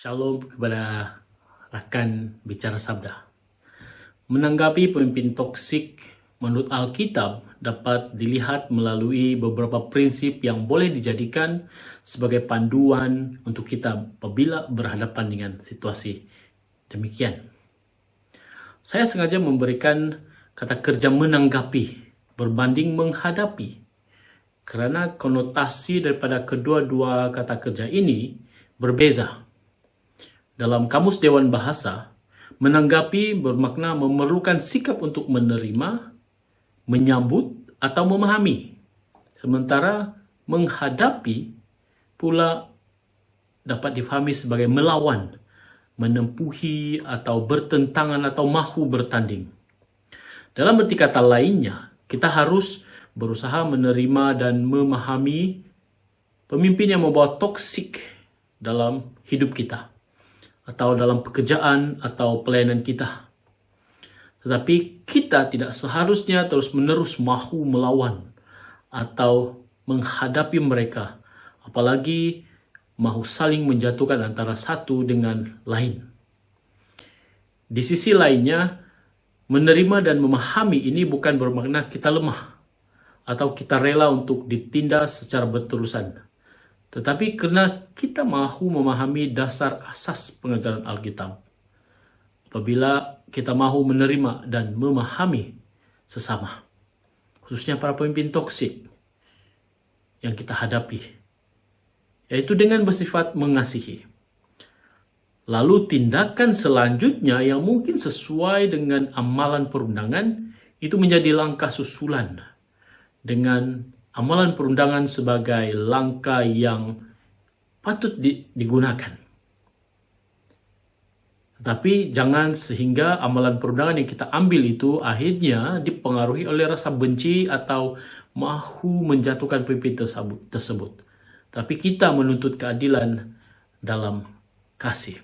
Shalom kepada rekan bicara sabda. Menanggapi pemimpin toksik menurut Alkitab dapat dilihat melalui beberapa prinsip yang boleh dijadikan sebagai panduan untuk kita apabila berhadapan dengan situasi demikian. Saya sengaja memberikan kata kerja menanggapi berbanding menghadapi, karena konotasi daripada kedua-dua kata kerja ini berbeza. Dalam Kamus Dewan Bahasa, menanggapi bermakna memerlukan sikap untuk menerima, menyambut, atau memahami. Sementara menghadapi pula dapat difahami sebagai melawan, menempuhi, atau bertentangan atau mahu bertanding. Dalam arti kata lainnya, kita harus berusaha menerima dan memahami pemimpin yang membawa toksik dalam hidup kita, atau dalam pekerjaan atau pelayanan kita. Tetapi kita tidak seharusnya terus-menerus mahu melawan atau menghadapi mereka, apalagi mahu saling menjatuhkan antara satu dengan lain. Di sisi lainnya, menerima dan memahami ini bukan bermakna kita lemah atau kita rela untuk ditindas secara berterusan. Tetapi karena kita mahu memahami dasar asas pengajaran Alkitab, apabila kita mahu menerima dan memahami sesama, khususnya para pemimpin toksik yang kita hadapi, yaitu dengan bersifat mengasihi. Lalu tindakan selanjutnya yang mungkin sesuai dengan amalan perundangan, itu menjadi langkah susulan dengan amalan perundangan sebagai langkah yang patut digunakan. Tapi jangan sehingga amalan perundangan yang kita ambil itu akhirnya dipengaruhi oleh rasa benci atau mahu menjatuhkan pemimpin tersebut. Tapi kita menuntut keadilan dalam kasih.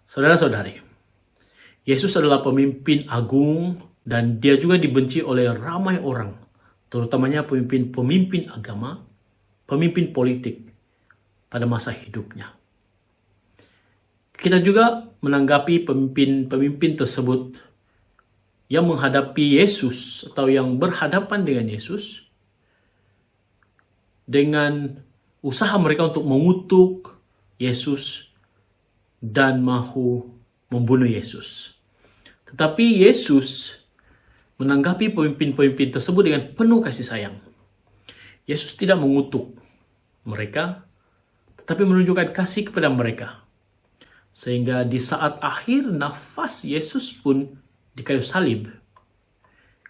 Saudara-saudari, Yesus adalah pemimpin agung dan dia juga dibenci oleh ramai orang, terutamanya pemimpin agama, pemimpin politik pada masa hidupnya. Kita juga menanggapi pemimpin tersebut yang menghadapi Yesus atau yang berhadapan dengan Yesus dengan usaha mereka untuk mengutuk Yesus dan mahu membunuh Yesus. Tetapi Yesus menanggapi pemimpin-pemimpin tersebut dengan penuh kasih sayang. Yesus tidak mengutuk mereka, tetapi menunjukkan kasih kepada mereka. Sehingga di saat akhir nafas Yesus pun di kayu salib,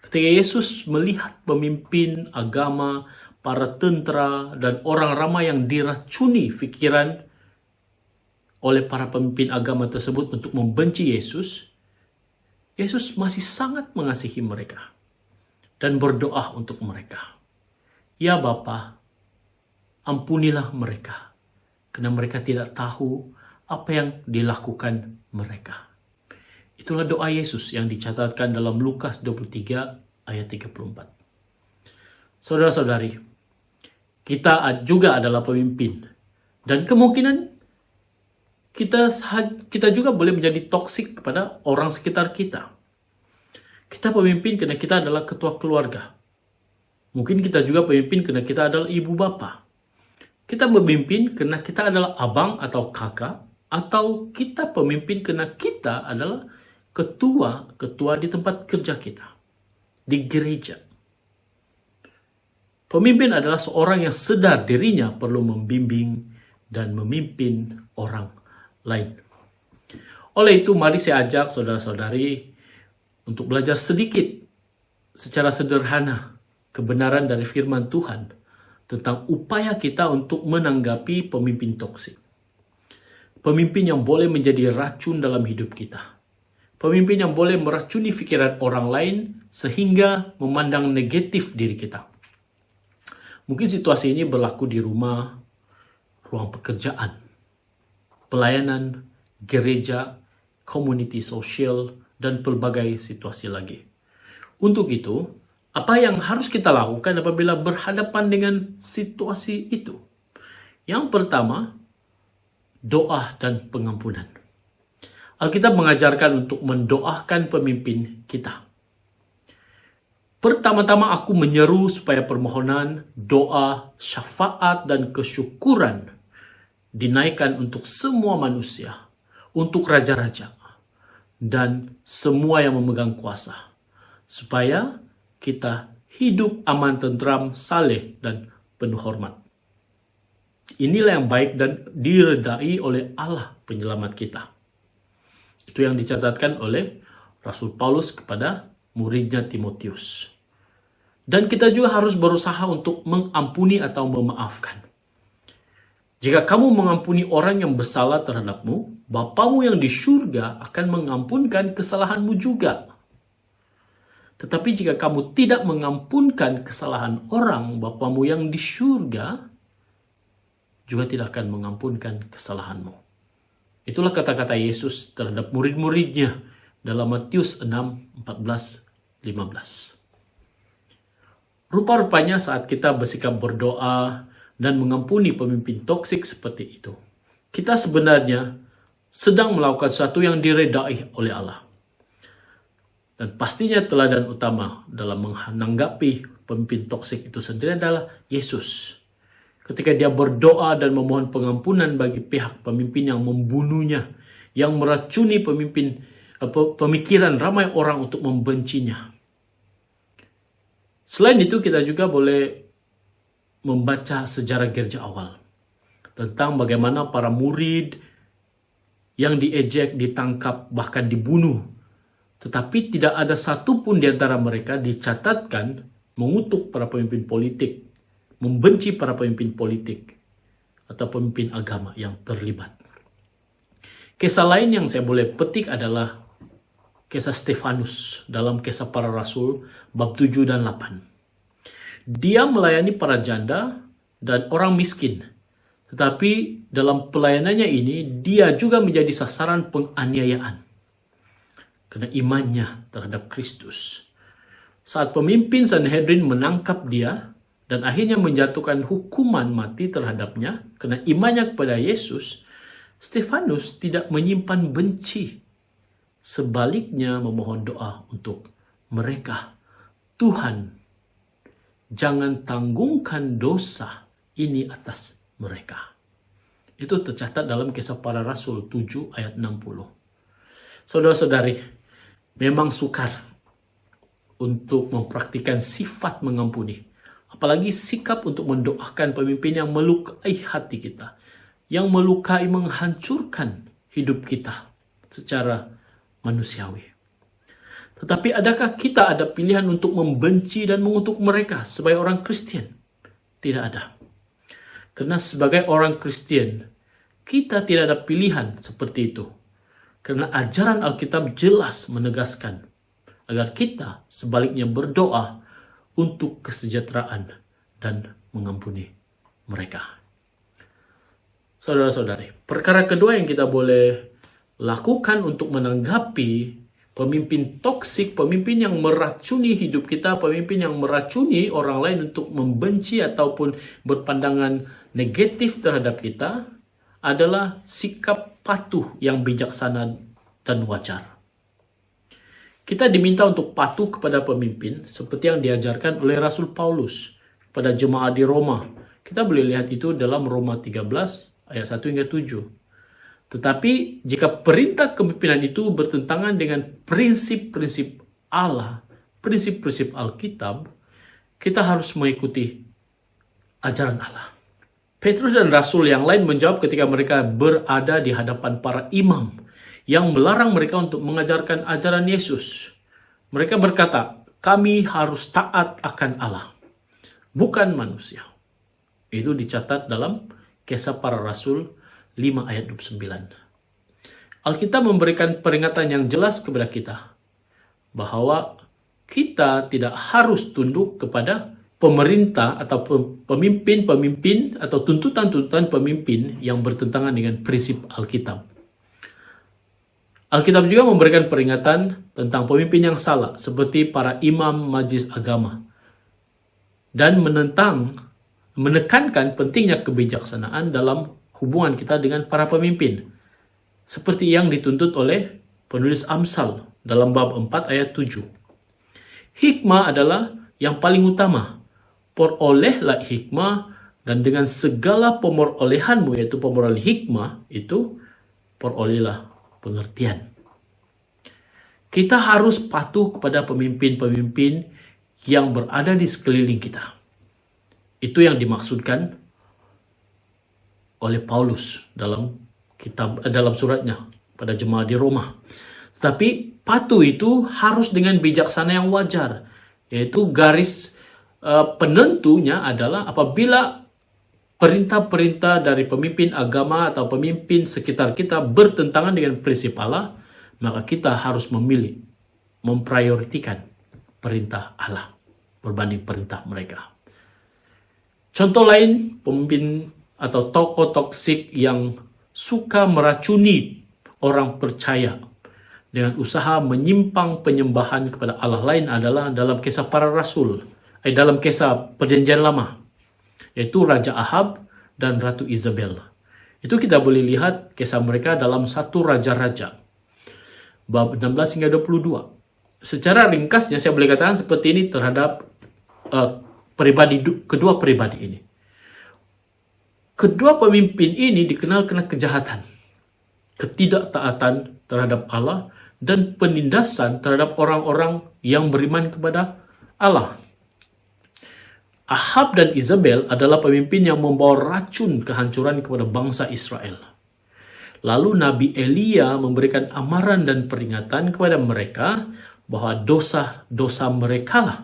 ketika Yesus melihat pemimpin agama, para tentara, dan orang ramai yang diracuni pikiran oleh para pemimpin agama tersebut untuk membenci Yesus, Yesus masih sangat mengasihi mereka dan berdoa untuk mereka. Ya Bapa, ampunilah mereka, karena mereka tidak tahu apa yang dilakukan mereka. Itulah doa Yesus yang dicatatkan dalam Lukas 23 ayat 34. Saudara-saudari, kita juga adalah pemimpin, dan kemungkinan kita juga boleh menjadi toksik kepada orang sekitar kita. Kita pemimpin karena kita adalah ketua keluarga. Mungkin kita juga pemimpin karena kita adalah ibu bapa. Kita pemimpin karena kita adalah abang atau kakak, atau kita pemimpin karena kita adalah ketua di tempat kerja kita, di gereja. Pemimpin adalah seorang yang sadar dirinya perlu membimbing dan memimpin orang lain. Oleh itu, mari saya ajak saudara-saudari untuk belajar sedikit secara sederhana kebenaran dari firman Tuhan tentang upaya kita untuk menanggapi pemimpin toksik. Pemimpin yang boleh menjadi racun dalam hidup kita. Pemimpin yang boleh meracuni pikiran orang lain sehingga memandang negatif diri kita. Mungkin situasi ini berlaku di rumah, ruang pekerjaan, pelayanan, gereja, community sosial, dan pelbagai situasi lagi. Untuk itu, apa yang harus kita lakukan apabila berhadapan dengan situasi itu? Yang pertama, doa dan pengampunan. Alkitab mengajarkan untuk mendoakan pemimpin kita. Pertama-tama aku menyeru supaya permohonan, doa, syafaat, dan kesyukuran dinaikkan untuk semua manusia, untuk raja-raja, dan semua yang memegang kuasa, supaya kita hidup aman, tentram, saleh, dan penuh hormat. Inilah yang baik dan diredai oleh Allah penyelamat kita. Itu yang dicatatkan oleh Rasul Paulus kepada muridnya Timotius. Dan kita juga harus berusaha untuk mengampuni atau memaafkan. Jika kamu mengampuni orang yang bersalah terhadapmu, Bapamu yang di surga akan mengampunkan kesalahanmu juga. Tetapi jika kamu tidak mengampunkan kesalahan orang, Bapamu yang di surga juga tidak akan mengampunkan kesalahanmu. Itulah kata-kata Yesus terhadap murid-muridnya dalam Matius 6, 14, 15. Rupa-rupanya saat kita bersikap berdoa dan mengampuni pemimpin toksik seperti itu, kita sebenarnya sedang melakukan sesuatu yang diredai oleh Allah. Dan pastinya teladan utama dalam menanggapi pemimpin toksik itu sendiri adalah Yesus. Ketika dia berdoa dan memohon pengampunan bagi pihak pemimpin yang membunuhnya, yang meracuni pemikiran ramai orang untuk membencinya. Selain itu, kita juga boleh membaca sejarah gereja awal tentang bagaimana para murid yang diejek, ditangkap, bahkan dibunuh. Tetapi tidak ada satupun di antara mereka dicatatkan mengutuk para pemimpin politik, membenci para pemimpin politik, atau pemimpin agama yang terlibat. Kisah lain yang saya boleh petik adalah kisah Stefanus dalam Kisah Para Rasul bab 7 dan 8. Dia melayani para janda dan orang miskin. Tetapi dalam pelayanannya ini dia juga menjadi sasaran penganiayaan karena imannya terhadap Kristus. Saat pemimpin Sanhedrin menangkap dia dan akhirnya menjatuhkan hukuman mati terhadapnya karena imannya kepada Yesus, Stefanus tidak menyimpan benci. Sebaliknya memohon doa untuk mereka. Tuhan, jangan tanggungkan dosa ini atas mereka. Itu tercatat dalam Kisah Para Rasul 7 ayat 60. Saudara-saudari, memang sukar untuk mempraktikkan sifat mengampuni. Apalagi sikap untuk mendoakan pemimpin yang melukai hati kita. Yang melukai, menghancurkan hidup kita secara manusiawi. Tetapi adakah kita ada pilihan untuk membenci dan mengutuk mereka sebagai orang Kristen? Tidak ada. Karena sebagai orang Kristen, kita tidak ada pilihan seperti itu. Karena ajaran Alkitab jelas menegaskan agar kita sebaliknya berdoa untuk kesejahteraan dan mengampuni mereka. Saudara-saudari, perkara kedua yang kita boleh lakukan untuk menanggapi pemimpin toksik, pemimpin yang meracuni hidup kita, pemimpin yang meracuni orang lain untuk membenci ataupun berpandangan negatif terhadap kita, adalah sikap patuh yang bijaksana dan wajar. Kita diminta untuk patuh kepada pemimpin seperti yang diajarkan oleh Rasul Paulus pada jemaat di Roma. Kita boleh lihat itu dalam Roma 13 ayat 1 hingga 7. Tetapi jika perintah kepemimpinan itu bertentangan dengan prinsip-prinsip Allah, prinsip-prinsip Alkitab, kita harus mengikuti ajaran Allah. Petrus dan Rasul yang lain menjawab ketika mereka berada di hadapan para imam yang melarang mereka untuk mengajarkan ajaran Yesus. Mereka berkata, kami harus taat akan Allah, bukan manusia. Itu dicatat dalam Kisah Para Rasul 5 ayat 29. Alkitab memberikan peringatan yang jelas kepada kita bahwa kita tidak harus tunduk kepada pemerintah atau pemimpin-pemimpin atau tuntutan-tuntutan pemimpin yang bertentangan dengan prinsip Alkitab. Alkitab juga memberikan peringatan tentang pemimpin yang salah seperti para imam majelis agama dan menekankan pentingnya kebijaksanaan dalam hubungan kita dengan para pemimpin. Seperti yang dituntut oleh penulis Amsal dalam bab 4 ayat 7. Hikmah adalah yang paling utama. Perolehlah hikmah, dan dengan segala pemerolehanmu, yaitu pemerolehan hikmah, itu perolehlah pengertian. Kita harus patuh kepada pemimpin-pemimpin yang berada di sekeliling kita. Itu yang dimaksudkan oleh Paulus dalam suratnya pada jemaat di Roma. Tapi patuh itu harus dengan bijaksana yang wajar, yaitu garis penentunya adalah apabila perintah-perintah dari pemimpin agama atau pemimpin sekitar kita bertentangan dengan prinsip Allah, maka kita harus memilih, memprioritikan perintah Allah berbanding perintah mereka. Contoh lain, pemimpin atau tokoh toksik yang suka meracuni orang percaya dengan usaha menyimpang penyembahan kepada Allah lain adalah dalam kisah para rasul, dalam kisah perjanjian lama, yaitu Raja Ahab dan Ratu Isabel. Itu kita boleh lihat kisah mereka dalam 1 Raja-Raja bab 16 hingga 22. Secara ringkasnya saya boleh katakan seperti ini terhadap kedua pribadi ini. Kedua pemimpin ini dikenal kena kejahatan, ketidaktaatan terhadap Allah, dan penindasan terhadap orang-orang yang beriman kepada Allah. Ahab dan Isabel adalah pemimpin yang membawa racun kehancuran kepada bangsa Israel. Lalu Nabi Elia memberikan amaran dan peringatan kepada mereka bahwa dosa-dosa mereka lah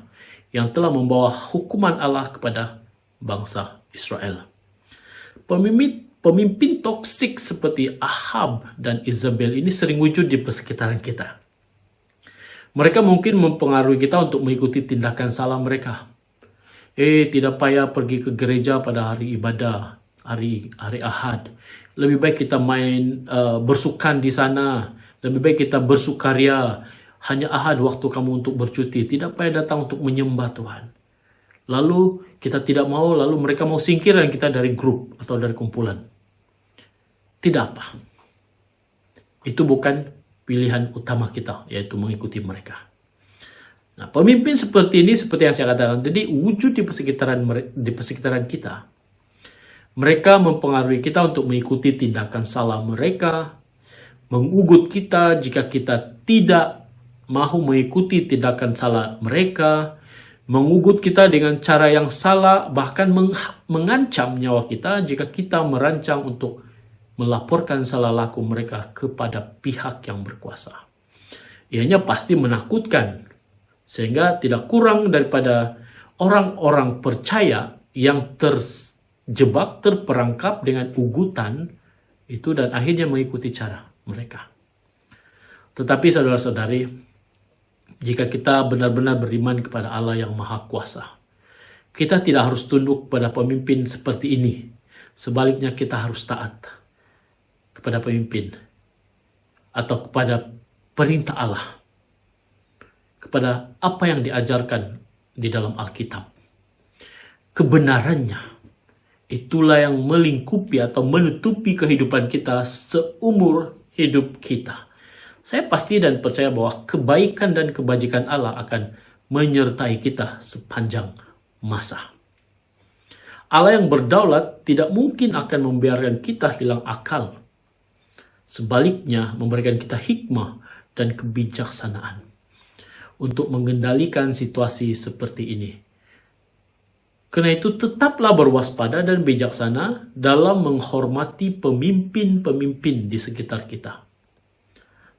yang telah membawa hukuman Allah kepada bangsa Israel. Pemimpin toksik seperti Ahab dan Isabel ini sering wujud di persekitaran kita. Mereka mungkin mempengaruhi kita untuk mengikuti tindakan salah mereka. Tidak payah pergi ke gereja pada hari ibadah, hari Ahad. Lebih baik kita main bersukan di sana. Lebih baik kita bersukaria. Hanya Ahad waktu kamu untuk bercuti. Tidak payah datang untuk menyembah Tuhan. Lalu kita tidak mau, lalu mereka mau singkirkan kita dari grup atau dari kumpulan. Tidak apa. Itu bukan pilihan utama kita, yaitu mengikuti mereka. Nah, pemimpin seperti ini, seperti yang saya katakan tadi, wujud di persekitaran kita. Mereka mempengaruhi kita untuk mengikuti tindakan salah mereka, mengugut kita jika kita tidak mau mengikuti tindakan salah mereka, mengugut kita dengan cara yang salah, bahkan mengancam nyawa kita jika kita merancang untuk melaporkan salah laku mereka kepada pihak yang berkuasa. Ianya pasti menakutkan, sehingga tidak kurang daripada orang-orang percaya yang terjebak, terperangkap dengan ugutan itu dan akhirnya mengikuti cara mereka. Tetapi saudara-saudari, jika kita benar-benar beriman kepada Allah yang Maha Kuasa, kita tidak harus tunduk pada pemimpin seperti ini. Sebaliknya kita harus taat kepada pemimpin atau kepada perintah Allah, kepada apa yang diajarkan di dalam Alkitab. Kebenarannya, itulah yang melingkupi atau menutupi kehidupan kita seumur hidup kita. Saya pasti dan percaya bahwa kebaikan dan kebajikan Allah akan menyertai kita sepanjang masa. Allah yang berdaulat tidak mungkin akan membiarkan kita hilang akal. Sebaliknya, memberikan kita hikmah dan kebijaksanaan untuk mengendalikan situasi seperti ini. Karena itu tetaplah berwaspada dan bijaksana dalam menghormati pemimpin-pemimpin di sekitar kita.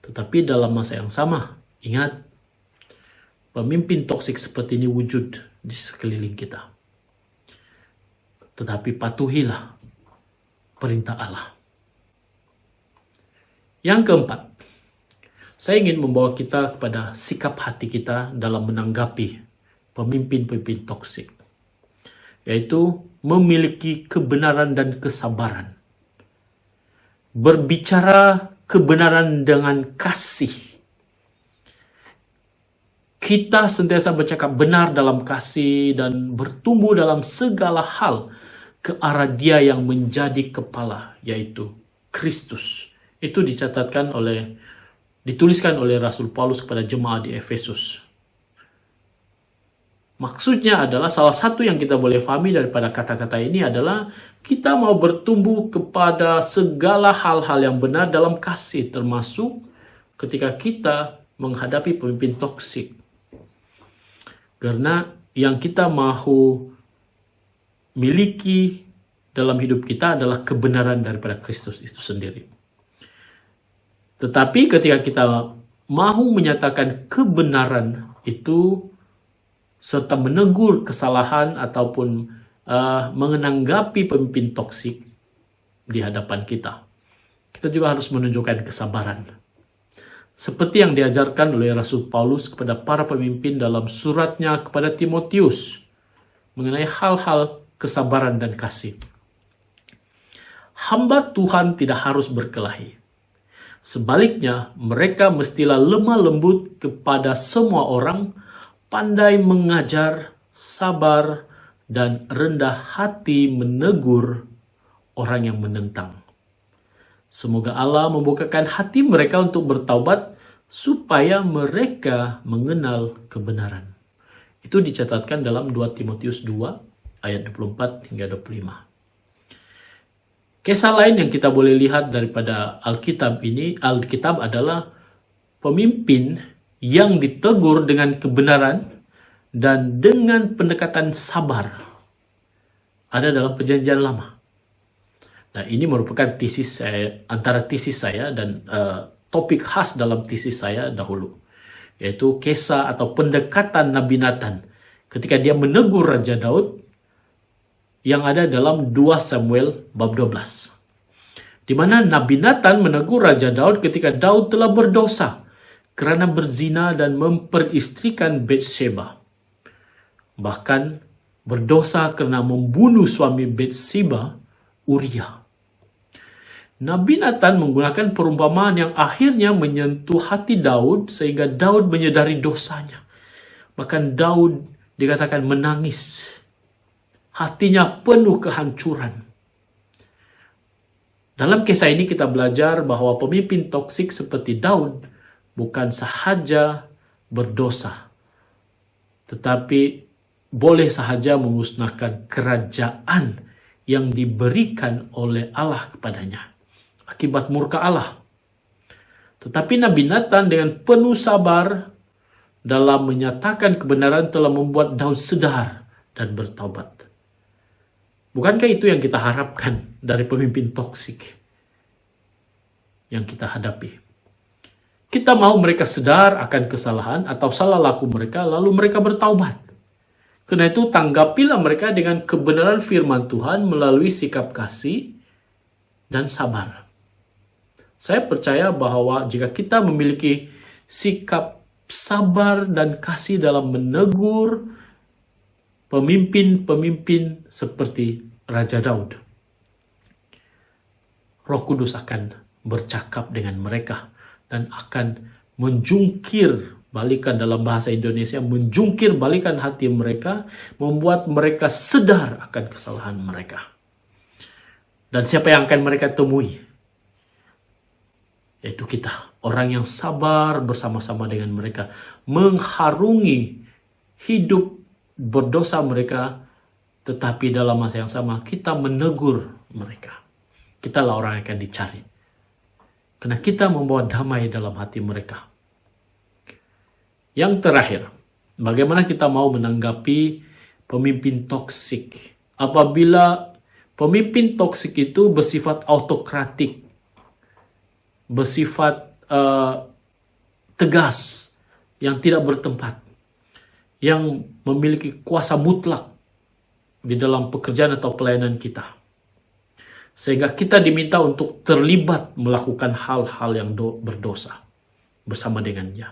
Tetapi dalam masa yang sama, ingat, pemimpin toksik seperti ini wujud di sekeliling kita. Tetapi patuhilah perintah Allah. Yang keempat, saya ingin membawa kita kepada sikap hati kita dalam menanggapi pemimpin-pemimpin toksik, yaitu memiliki kebenaran dan kesabaran. Berbicara kebenaran dengan kasih. Kita sentiasa bercakap benar dalam kasih dan bertumbuh dalam segala hal ke arah Dia yang menjadi kepala, yaitu Kristus. Itu dituliskan oleh Rasul Paulus kepada jemaat di Efesus. Maksudnya adalah salah satu yang kita boleh pahami daripada kata-kata ini adalah kita mau bertumbuh kepada segala hal-hal yang benar dalam kasih, termasuk ketika kita menghadapi pemimpin toksik. Karena yang kita mau miliki dalam hidup kita adalah kebenaran daripada Kristus itu sendiri. Tetapi ketika kita mau menyatakan kebenaran itu serta menegur kesalahan ataupun menanggapi pemimpin toksik di hadapan kita, kita juga harus menunjukkan kesabaran. Seperti yang diajarkan oleh Rasul Paulus kepada para pemimpin dalam suratnya kepada Timotius mengenai hal-hal kesabaran dan kasih. Hamba Tuhan tidak harus berkelahi. Sebaliknya, mereka mestilah lemah lembut kepada semua orang, pandai mengajar, sabar, dan rendah hati menegur orang yang menentang. Semoga Allah membukakan hati mereka untuk bertaubat supaya mereka mengenal kebenaran. Itu dicatatkan dalam 2 Timotius 2 ayat 24 hingga 25. Kisah lain yang kita boleh lihat daripada Alkitab adalah pemimpin yang ditegur dengan kebenaran dan dengan pendekatan sabar. Ada dalam Perjanjian Lama. Nah, ini merupakan antara tesis saya dan topik khas dalam tesis saya dahulu, yaitu kisah atau pendekatan Nabi Nathan ketika dia menegur Raja Daud yang ada dalam 2 Samuel bab 12. Di mana Nabi Nathan menegur Raja Daud ketika Daud telah berdosa karena berzina dan memperistrikan Bathsheba. Bahkan berdosa karena membunuh suami Bathsheba, Uria. Nabi Nathan menggunakan perumpamaan yang akhirnya menyentuh hati Daud sehingga Daud menyadari dosanya. Bahkan Daud dikatakan menangis. Hatinya penuh kehancuran. Dalam kisah ini kita belajar bahwa pemimpin toksik seperti Daud bukan sahaja berdosa, tetapi boleh sahaja memusnahkan kerajaan yang diberikan oleh Allah kepadanya akibat murka Allah. Tetapi Nabi Nathan dengan penuh sabar dalam menyatakan kebenaran telah membuat Daud sedar dan bertaubat. Bukankah itu yang kita harapkan dari pemimpin toksik yang kita hadapi? Kita mau mereka sadar akan kesalahan atau salah laku mereka, lalu mereka bertaubat. Karena itu tanggapilah mereka dengan kebenaran firman Tuhan melalui sikap kasih dan sabar. Saya percaya bahwa jika kita memiliki sikap sabar dan kasih dalam menegur pemimpin-pemimpin seperti Raja Daud, Roh Kudus akan bercakap dengan mereka dan akan menjungkir balikan, dalam bahasa Indonesia, menjungkir balikan hati mereka, membuat mereka sadar akan kesalahan mereka. Dan siapa yang akan mereka temui? Yaitu kita, orang yang sabar bersama-sama dengan mereka, mengharungi hidup berdosa mereka, tetapi dalam masa yang sama kita menegur mereka. Kitalah orang yang akan dicari. Karena kita membawa damai dalam hati mereka. Yang terakhir, bagaimana kita mau menanggapi pemimpin toksik? Apabila pemimpin toksik itu bersifat autokratik, bersifat tegas, yang tidak bertempat, yang memiliki kuasa mutlak di dalam pekerjaan atau pelayanan kita. Sehingga kita diminta untuk terlibat melakukan hal-hal yang berdosa bersama dengannya.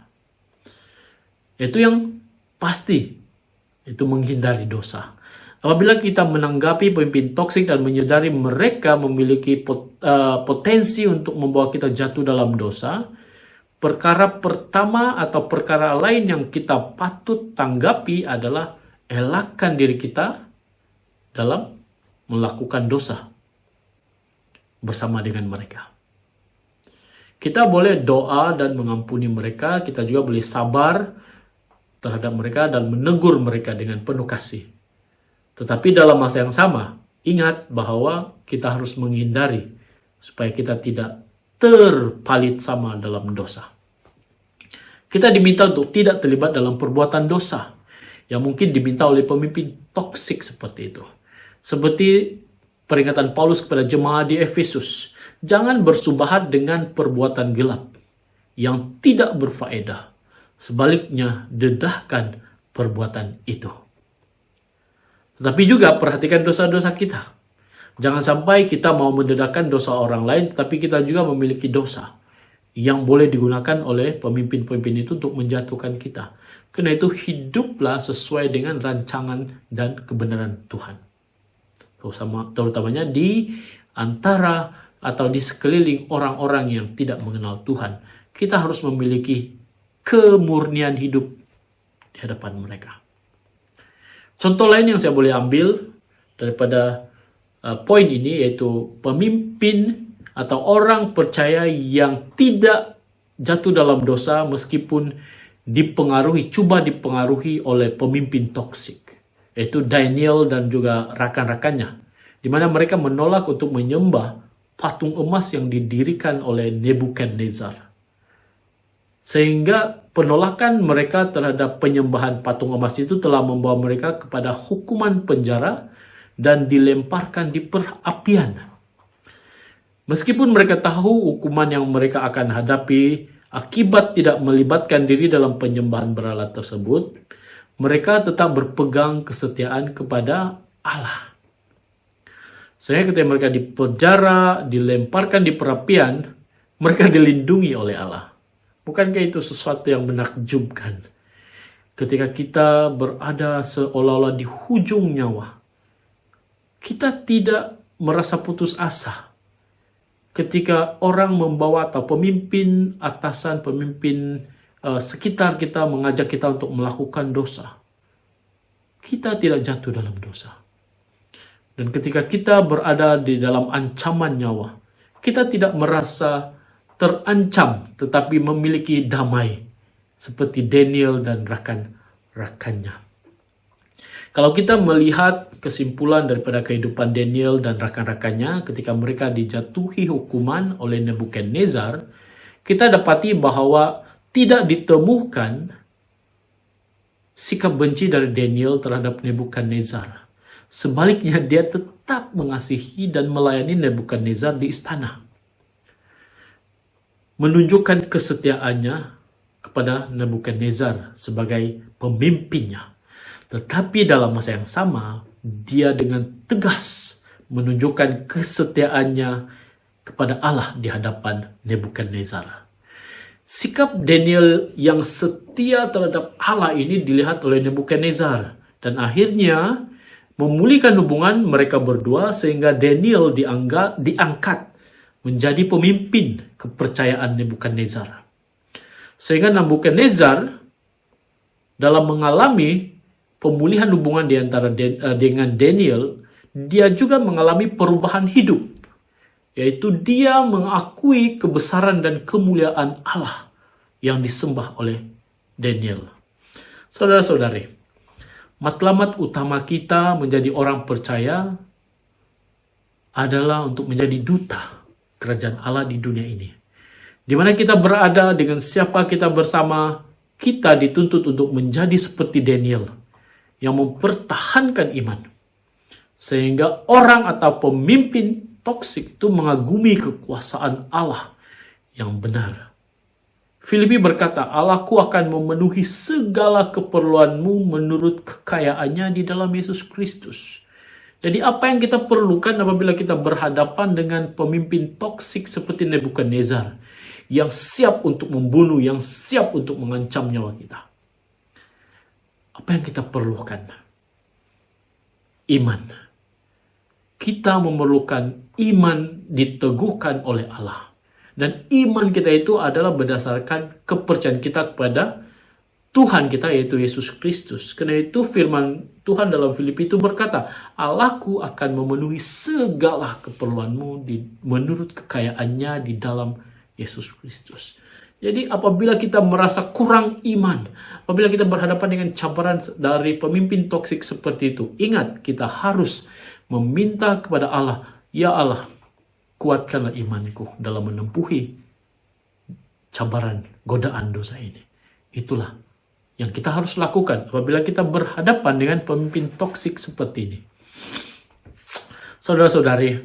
Itu yang pasti, itu menghindari dosa. Apabila kita menanggapi pemimpin toksik dan menyadari mereka memiliki potensi untuk membawa kita jatuh dalam dosa, perkara pertama atau perkara lain yang kita patut tanggapi adalah elakkan diri kita dalam melakukan dosa. bersama dengan mereka. Kita boleh doa dan mengampuni mereka, kita juga boleh sabar terhadap mereka dan menegur mereka dengan penuh kasih. Tetapi dalam masa yang sama, ingat bahwa kita harus menghindari supaya kita tidak terpalit sama dalam dosa. Kita diminta untuk tidak terlibat dalam perbuatan dosa yang mungkin diminta oleh pemimpin toksik seperti itu. Seperti peringatan Paulus kepada jemaat di Efesus, jangan bersubahat dengan perbuatan gelap yang tidak berfaedah. Sebaliknya, dedahkan perbuatan itu. Tetapi juga perhatikan dosa-dosa kita. Jangan sampai kita mau mendedahkan dosa orang lain, tapi kita juga memiliki dosa yang boleh digunakan oleh pemimpin-pemimpin itu untuk menjatuhkan kita. Karena itu hiduplah sesuai dengan rancangan dan kebenaran Tuhan. Terutamanya di antara atau di sekeliling orang-orang yang tidak mengenal Tuhan. Kita harus memiliki kemurnian hidup di hadapan mereka. Contoh lain yang saya boleh ambil daripada poin ini yaitu pemimpin atau orang percaya yang tidak jatuh dalam dosa meskipun coba dipengaruhi oleh pemimpin toksik, yaitu Daniel dan juga rakan-rakannya, di mana mereka menolak untuk menyembah patung emas yang didirikan oleh Nebukadnezar. Sehingga penolakan mereka terhadap penyembahan patung emas itu telah membawa mereka kepada hukuman penjara dan dilemparkan di perapian. Meskipun mereka tahu hukuman yang mereka akan hadapi akibat tidak melibatkan diri dalam penyembahan berhala tersebut, mereka tetap berpegang kesetiaan kepada Allah. Sehingga ketika mereka di penjara, dilemparkan di perapian, mereka dilindungi oleh Allah. Bukankah itu sesuatu yang menakjubkan? Ketika kita berada seolah-olah di hujung nyawa, kita tidak merasa putus asa. Ketika orang membawa atau pemimpin atasan, pemimpin sekitar kita mengajak kita untuk melakukan dosa, kita tidak jatuh dalam dosa. Dan ketika kita berada di dalam ancaman nyawa, kita tidak merasa terancam, tetapi memiliki damai, seperti Daniel dan rakan-rakannya. Kalau kita melihat kesimpulan daripada kehidupan Daniel dan rakan-rakannya ketika mereka dijatuhi hukuman oleh Nebukadnezar, kita dapati bahwa tidak ditemukan sikap benci dari Daniel terhadap Nebukadnezar. Sebaliknya, dia tetap mengasihi dan melayani Nebukadnezar di istana, menunjukkan kesetiaannya kepada Nebukadnezar sebagai pemimpinnya. Tetapi dalam masa yang sama, dia dengan tegas menunjukkan kesetiaannya kepada Allah di hadapan Nebukadnezar. Sikap Daniel yang setia terhadap Allah ini dilihat oleh Nebukadnezar, dan akhirnya memulihkan hubungan mereka berdua sehingga Daniel diangkat menjadi pemimpin kepercayaan Nebukadnezar. Sehingga Nebukadnezar dalam mengalami pemulihan hubungan di antara dengan Daniel, dia juga mengalami perubahan hidup, yaitu dia mengakui kebesaran dan kemuliaan Allah yang disembah oleh Daniel. Saudara-saudari, matlamat utama kita menjadi orang percaya adalah untuk menjadi duta kerajaan Allah di dunia ini. Di mana kita berada, dengan siapa kita bersama, kita dituntut untuk menjadi seperti Daniel yang mempertahankan iman. Sehingga orang atau pemimpin toksik itu mengagumi kekuasaan Allah yang benar. Filipi berkata, Allahku akan memenuhi segala keperluanmu menurut kekayaannya di dalam Yesus Kristus. Jadi apa yang kita perlukan apabila kita berhadapan dengan pemimpin toksik seperti Nebukadnezar, yang siap untuk membunuh, yang siap untuk mengancam nyawa kita? Apa yang kita perlukan? Iman. Kita memerlukan iman diteguhkan oleh Allah. Dan iman kita itu adalah berdasarkan kepercayaan kita kepada Tuhan kita, yaitu Yesus Kristus. Karena itu firman Tuhan dalam Filipi itu berkata, Allahku akan memenuhi segala keperluanmu menurut kekayaannya di dalam Yesus Kristus. Jadi apabila kita merasa kurang iman, apabila kita berhadapan dengan cabaran dari pemimpin toksik seperti itu, ingat kita harus meminta kepada Allah, ya Allah, kuatkanlah imanku dalam menempuhi cabaran godaan dosa ini. Itulah yang kita harus lakukan apabila kita berhadapan dengan pemimpin toksik seperti ini. Saudara-saudari,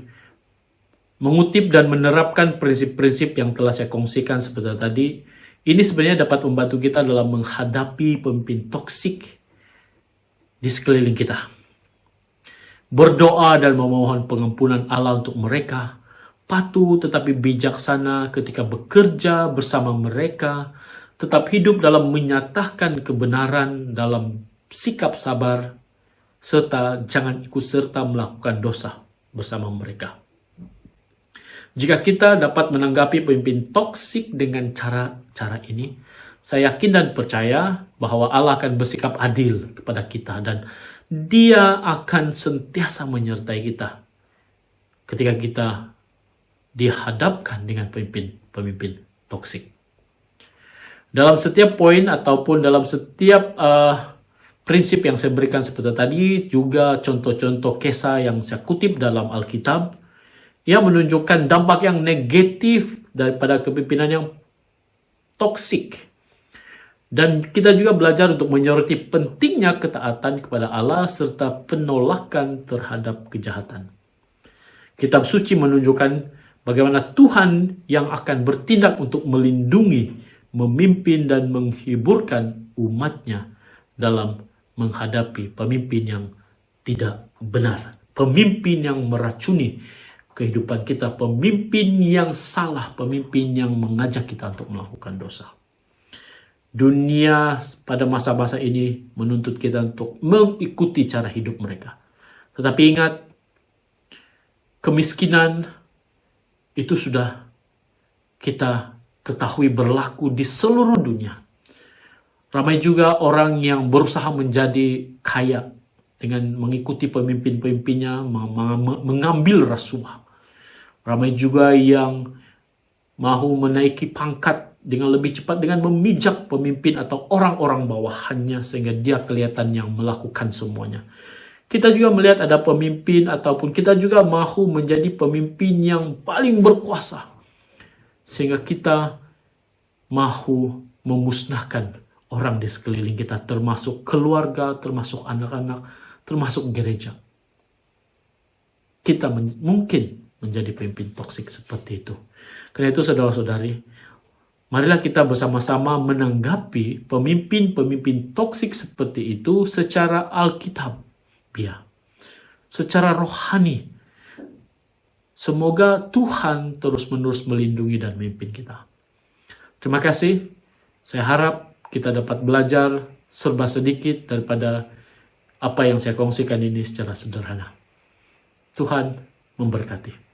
mengutip dan menerapkan prinsip-prinsip yang telah saya kongsikan seperti tadi, ini sebenarnya dapat membantu kita dalam menghadapi pemimpin toksik di sekeliling kita. Berdoa dan memohon pengampunan Allah untuk mereka, patuh tetapi bijaksana ketika bekerja bersama mereka, tetap hidup dalam menyatakan kebenaran, dalam sikap sabar, serta jangan ikut serta melakukan dosa bersama mereka. Jika kita dapat menanggapi pemimpin toksik dengan cara-cara ini, saya yakin dan percaya bahwa Allah akan bersikap adil kepada kita dan Dia akan sentiasa menyertai kita ketika kita dihadapkan dengan pemimpin toksik. Dalam setiap poin ataupun dalam setiap prinsip yang saya berikan seperti tadi, juga contoh-contoh kisah yang saya kutip dalam Alkitab, yang menunjukkan dampak yang negatif daripada kepemimpinan yang toksik. Dan kita juga belajar untuk menyoroti pentingnya ketaatan kepada Allah serta penolakan terhadap kejahatan. Kitab suci menunjukkan bagaimana Tuhan yang akan bertindak untuk melindungi, memimpin dan menghiburkan umatnya dalam menghadapi pemimpin yang tidak benar. Pemimpin yang meracuni kehidupan kita, pemimpin yang salah, pemimpin yang mengajak kita untuk melakukan dosa. Dunia pada masa-masa ini menuntut kita untuk mengikuti cara hidup mereka. Tetapi ingat, kemiskinan itu sudah kita ketahui berlaku di seluruh dunia. Ramai juga orang yang berusaha menjadi kaya dengan mengikuti pemimpin-pemimpinnya, mengambil rasuah. Ramai juga yang mahu menaiki pangkat dengan lebih cepat dengan memijak pemimpin atau orang-orang bawahannya sehingga dia kelihatan yang melakukan semuanya. Kita juga melihat ada pemimpin ataupun kita juga mahu menjadi pemimpin yang paling berkuasa. Sehingga kita mahu memusnahkan orang di sekeliling kita, termasuk keluarga, termasuk anak-anak, termasuk gereja. Kita mungkin menjadi pemimpin toksik seperti itu. Karena itu saudara-saudari, marilah kita bersama-sama menanggapi pemimpin-pemimpin toksik seperti itu secara alkitabiah, secara rohani. Semoga Tuhan terus-menerus melindungi dan memimpin kita. Terima kasih. Saya harap kita dapat belajar serba sedikit daripada apa yang saya kongsikan ini secara sederhana. Tuhan memberkati.